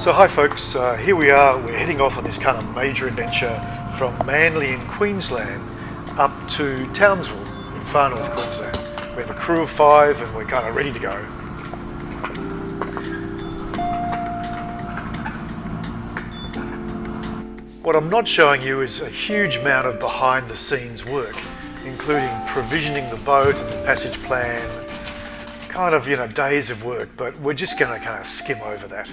So hi folks, here we are, we're heading off on this kind of major adventure from Manly in Queensland up to Townsville in far north Queensland. We have a crew of 5 and we're kind of ready to go. What I'm not showing you is a huge amount of behind the scenes work, including provisioning the boat and the passage plan, kind of, days of work, but we're just going to kind of skim over that.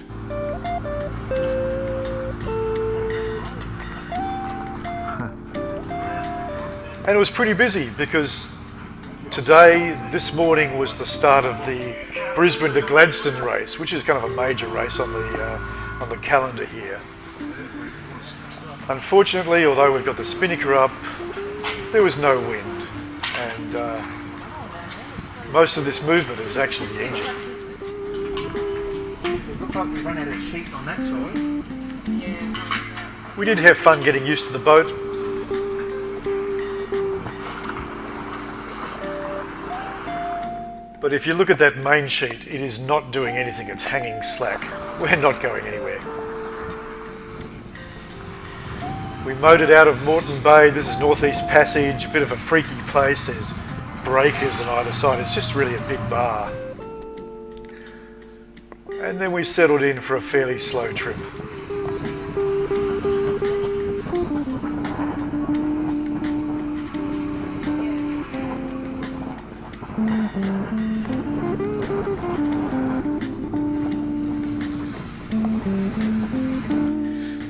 And it was pretty busy because this morning was the start of the Brisbane to Gladstone race, which is kind of a major race on the calendar here. Unfortunately, although we've got the spinnaker up, there was no wind, and most of this movement is actually the engine. It looked like we ran out of sheet on that side. Yeah. We did have fun getting used to the boat. But if you look at that main sheet, it is not doing anything, it's hanging slack. We're not going anywhere. We motored out of Moreton Bay. This is Northeast Passage, a bit of a freaky place. There's breakers on either side. It's just really a big bar. And then we settled in for a fairly slow trip.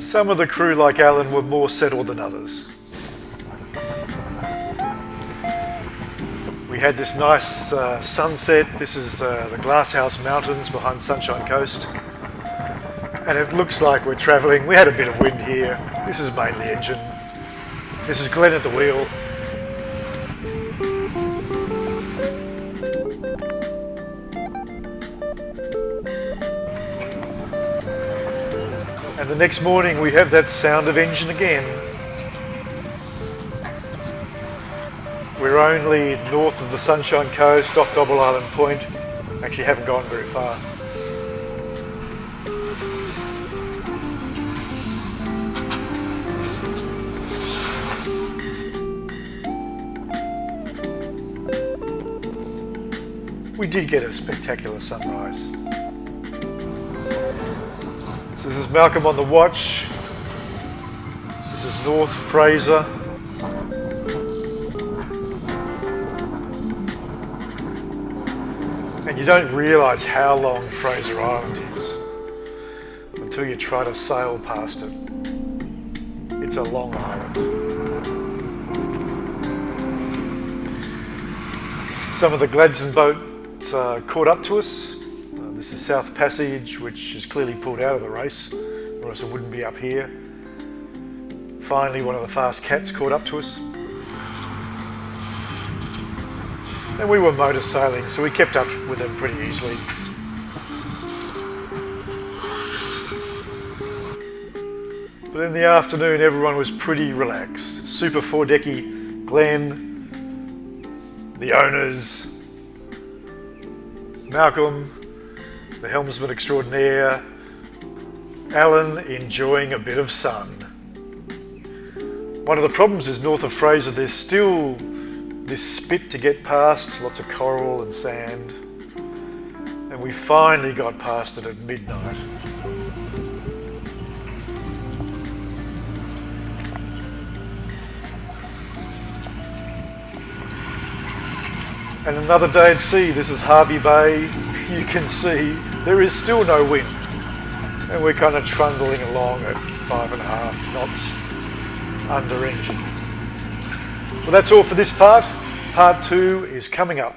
Some of the crew, like Alan, were more settled than others. We had this nice sunset. This is the Glasshouse Mountains behind Sunshine Coast. And it looks like we're travelling. We had a bit of wind here. This is mainly engine. This is Glenn at the wheel. And the next morning we have that sound of engine again. We're only north of the Sunshine Coast, off Double Island Point. Actually haven't gone very far. We did get a spectacular sunrise. So this is Malcolm on the watch. This is North Fraser. And you don't realise how long Fraser Island is until you try to sail past it. It's a long island. Some of the Gladstone boats caught up to us. This is South Passage, which is clearly pulled out of the race, or else it wouldn't be up here. Finally, one of the fast cats caught up to us. And we were motor sailing, so we kept up with them pretty easily. But in the afternoon, everyone was pretty relaxed. Super four-decky, Glenn, the owners, Malcolm, the helmsman extraordinaire, Alan enjoying a bit of sun. One of the problems is north of Fraser, there's still this spit to get past, lots of coral and sand. And we finally got past it at midnight. And another day at sea. This is Hervey Bay. You can see there is still no wind. And we're kind of trundling along at 5.5 knots under engine. Well, that's all for this part. Part 2 is coming up.